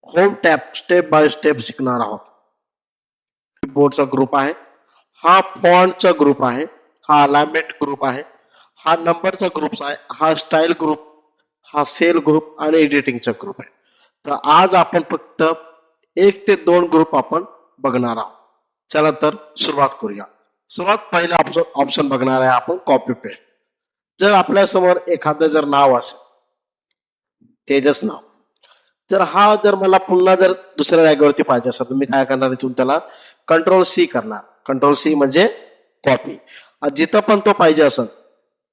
Home tab step by step शिकणार आहोत. बोर्डचा group आहे, हा फॉन्टचा ग्रुप आहे, हा अलाइनमेंट ग्रुप आहे, हा नंबरचा ग्रुप आहे, हा स्टाईल ग्रुप, हा सेल ग्रुप आणि एडिटिंगचा ग्रुप आहे. तर आज आपण फक्त 1 ते 2 ग्रुप आपण बघणार आहोत. चला तर सुरुवात करूया. सुरुवात पहिला ऑप्शन बघणार आहे आपण कॉपी पेस्ट. जर आपल्या समोर एखादं जर नाव असेल, तेजस नाव, जर हा जर मला पुन्हा जर दुसऱ्या जागेवरती पाहिजे असेल तर मी काय करणार, इथून त्याला कंट्रोल C करणार. कंट्रोल C म्हणजे कॉपी. जिथं पण तो पाहिजे असेल,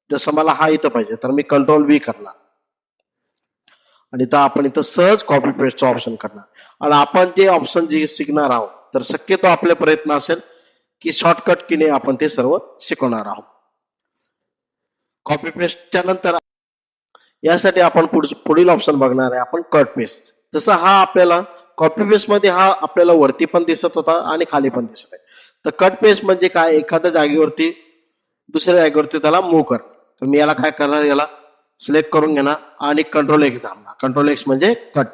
जसं मला हा इथं पाहिजे तर मी कंट्रोल V करणार आणि इथं आपण इथं सहज कॉपी पेस्टचा ऑप्शन करणार. आणि आपण जे ऑप्शन जे शिकणार आहोत तर शक्यतो आपले प्रयत्न असेल की शॉर्टकट कीने आपण ते सर्व शिकवणार आहोत. कॉपी पेस्टच्या नंतर यासाठी आपण पुढील ऑप्शन बघणार आहे आपण कट पेस्ट. जसं हा आपल्याला कॉपी पेस्ट मध्ये हा आपल्याला वरती पण दिसत होता आणि खाली पण दिसत आहे. तर कट पेस्ट म्हणजे काय, एखाद्या जागेवरती दुसऱ्या जागेवरती त्याला मूव्ह कर. तर मी याला काय करणार, याला सिलेक्ट करून घेणार आणि कंट्रोल X दाबणार. कंट्रोल X म्हणजे कट.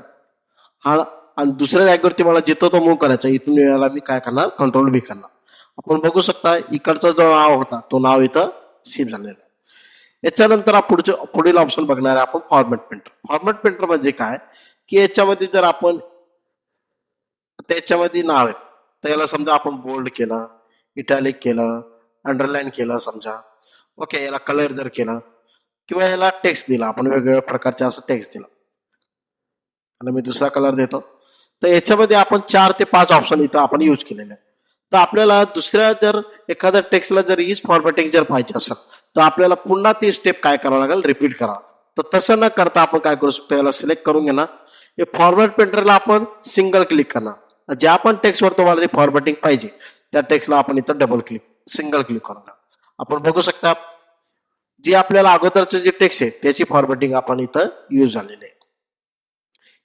हा आणि दुसऱ्या जागेवरती मला जिथं तो मूव्ह करायचा इथून याला मी काय करणार, कंट्रोल V करणार. आपण बघू शकता इकडचा जो नाव होता तो नाव इथं सेव्ह झालेला आहे. याच्यानंतर पुढील ऑप्शन बघणार आहे आपण फॉर्मॅट प्रिंटर. फॉर्मॅट प्रिंटर म्हणजे काय की याच्यामध्ये जर आपण त्याच्यामध्ये नाव आहे तर याला समजा आपण बोल्ड केलं, इटॅलिक केलं, अंडरलाईन केलं समजा, ओके, याला कलर जर केला किंवा याला टेक्स्ट दिला, आपण वेगवेगळ्या प्रकारचे असं टेक्स्ट दिला आणि मी दुसरा कलर देतो. तर याच्यामध्ये आपण 4 ते 5 ऑप्शन इथं आपण यूज केलेले आहे. तर आपल्याला दुसऱ्या जर एखाद्या टेक्स्टला जर हीच फॉर्मॅटिंग जर पाहिजे असेल तर आपल्याला पुन्हा ती स्टेप काय करावं लागेल, रिपीट करावं. तर तसं न करता आपण काय करू शकतो, याला सिलेक्ट करून घेणार. हे फॉर्मॅट प्रिंटरला आपण सिंगल क्लिक करणार. ज्या पण टेक्स्टवर तुम्हाला ती फॉर्मॅटिंग पाहिजे त्या टेक्स्टला आपण इथं सिंगल क्लिक करणार. आपण बघू शकता जे आपल्याला अगोदरचं जे टेक्स्ट आहे त्याची फॉर्मॅटिंग आपण इथं यूज झालेली आहे.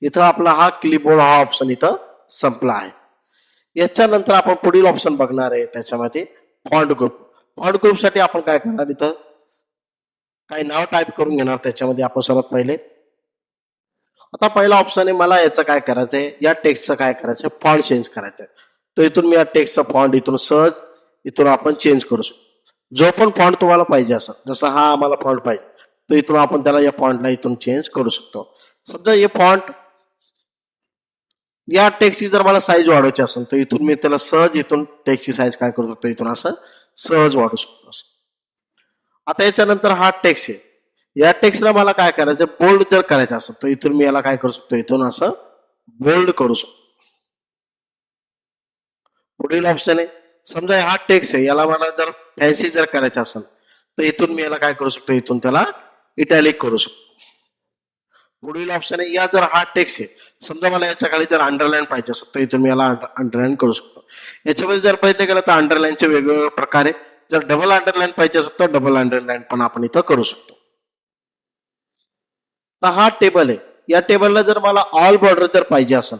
इथं आपला हा क्लिपबोर्ड हा ऑप्शन इथं संपला आहे. याच्यानंतर आपण पुढील ऑप्शन बघणार आहे त्याच्यामध्ये फॉन्ट ग्रुप. फॉन्ट ग्रुप साठी आपण काय करणार, इथं काही नाव टाईप करून घेणार. त्याच्यामध्ये आपण सर्वात पहिले आता पहिला ऑप्शन आहे, मला याचं काय करायचंय, या टेक्स्टचं काय करायचंय, फॉन्ट चेंज करायचंय. तर इथून मी या टेक्स्टचा फॉन्ट इथून सहज इथून आपण चेंज करू शकतो. जो पण फॉन्ट तुम्हाला पाहिजे असेल, जसं हा आम्हाला फॉन्ट पाहिजे तर इथून आपण त्याला या फॉन्टला इथून चेंज करू शकतो. समजा हे फॉन्ट या टेक्स्टची जर मला साईज वाढवायची असेल तर इथून मी त्याला सहज इथून टेक्स्टची साईज काय करू शकतो, इथून असं सहज वाढू शकतो. आता याच्यानंतर हा टेक्स्ट आहे, या टेक्स्टला मला काय करायचं, बोल्ड जर करायचं असेल तर इथून मी याला काय करू शकतो, इथून असं बोल्ड करू शकतो. पुढील ऑप्शन आहे, समजा हा टेक्स्ट आहे, याला मला जर फॅन्सी जर करायचं असेल तर इथून मी याला काय करू शकतो, इथून त्याला इटॅलिक करू शकतो. पुढील ऑप्शन आहे, या जर हा टेक्स्ट आहे, समजा मला याच्या खाली जर अंडरलाईन पाहिजे असेल तर इथून मी याला अंडरलाईन करू शकतो. याच्यामध्ये जर पाहिजे गेलं तर अंडरलाईनचे वेगवेगळे प्रकार आहे. जर डबल अंडरलाईन पाहिजे असेल तर डबल अंडरलाईन पण आपण इथं करू शकतो. तर हा टेबल आहे, या टेबलला जर मला ऑल बॉर्डर जर पाहिजे असेल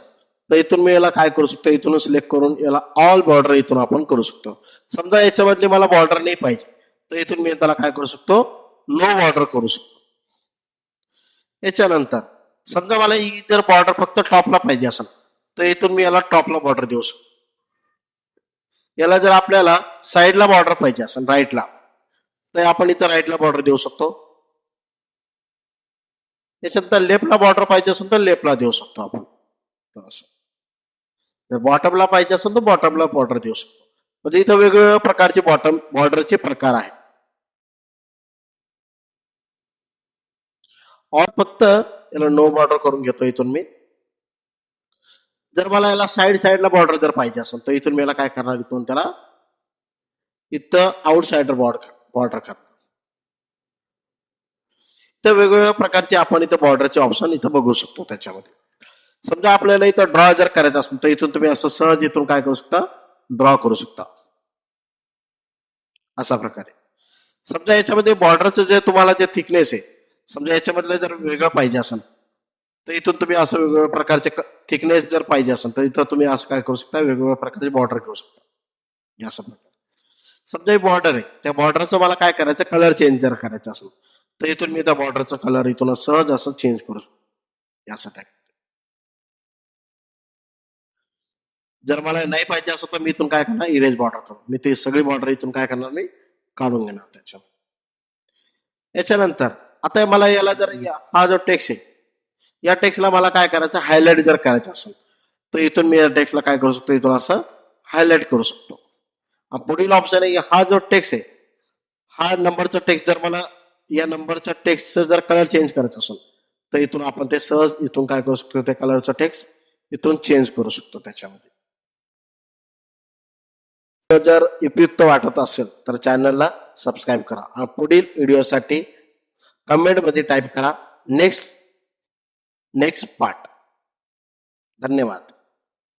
तर इथून मी याला काय करू शकतो, इथून सिलेक्ट करून याला ऑल बॉर्डर इथून आपण करू शकतो. समजा याच्यामधली मला बॉर्डर नाही पाहिजे तर इथून मी त्याला काय करू शकतो, नो बॉर्डर करू शकतो. याच्यानंतर समजा मला ही जर बॉर्डर फक्त टॉपला पाहिजे असेल तर इथून मी याला टॉपला बॉर्डर देऊ शकतो. याला जर आपल्याला साईडला बॉर्डर पाहिजे असेल राईटला तर आपण इथं राईटला बॉर्डर देऊ शकतो. याच्यानंतर लेफ्टला बॉर्डर पाहिजे असेल तर लेफ्टला देऊ शकतो आपण. जर बॉटमला पाहिजे असेल तर बॉटमला बॉर्डर देऊ शकतो. म्हणजे इथं वेगवेगळ्या प्रकारचे बॉर्डरचे प्रकार आहे. और फक्त याला नो बॉर्डर करून घेतो इथून मी. जर मला याला साईडला बॉर्डर जर पाहिजे असेल तर इथून मी याला काय करणार, इथून त्याला इथं आउटसाइडर बॉर्डर करणार. तर वेगवेगळ्या प्रकारचे आपण इथं बॉर्डरचे ऑप्शन इथं बघू शकतो. त्याच्यामध्ये समजा आपल्याला इथं ड्रॉ जर करायचं असेल तर इथून तुम्ही असं सहज इथून काय करू शकता, ड्रॉ करू शकता अशा प्रकारे. समजा याच्यामध्ये बॉर्डरचं जे तुम्हाला जे थिकनेस आहे, समजा याच्यामधलं जर वेगळं पाहिजे असेल तर इथून तुम्ही असं वेगवेगळ्या प्रकारचे थिकनेस जर पाहिजे असेल तर इथं तुम्ही असं काय करू शकता, वेगवेगळ्या प्रकारचे बॉर्डर घेऊ शकता अशा प्रकारे. समजा हे बॉर्डर आहे, त्या बॉर्डरचं मला काय करायचं, कलर चेंज जर करायचं असेल तर इथून मी त्या बॉर्डरचा कलर इथून सहज असं चेंज करू शकतो यासाठी. जर मला नाही पाहिजे असं तर मी इथून काय करणार, इरेज बॉर्डर करू. मी ती सगळी बॉर्डर इथून काय करणार, मी काढून घेणार त्याच्या. याच्यानंतर आता मला याला जर हा जो टेक्स्ट आहे, या टेक्स्टला मला काय करायचं, हायलाइट जर करायचं असेल तर इथून मी या टेक्स्टला काय करू शकतो, इथून असं हायलाइट करू शकतो. पुढील ऑप्शन आहे, हा जो टेक्स्ट आहे, हा नंबरचा टेक्स्ट जर मला या नंबरचा टेक्स्टचं जर कलर चेंज करायचं असेल तर इथून आपण ते सहज इथून काय करू शकतो, त्या कलरचा टेक्स्ट इथून चेंज करू शकतो त्याच्यामध्ये. जर उपयुक्त वाटत असेल तर चॅनलला सबस्क्राईब करा. पुढील व्हिडिओसाठी कमेंटमध्ये टाईप करा नेक्स्ट पार्ट. धन्यवाद.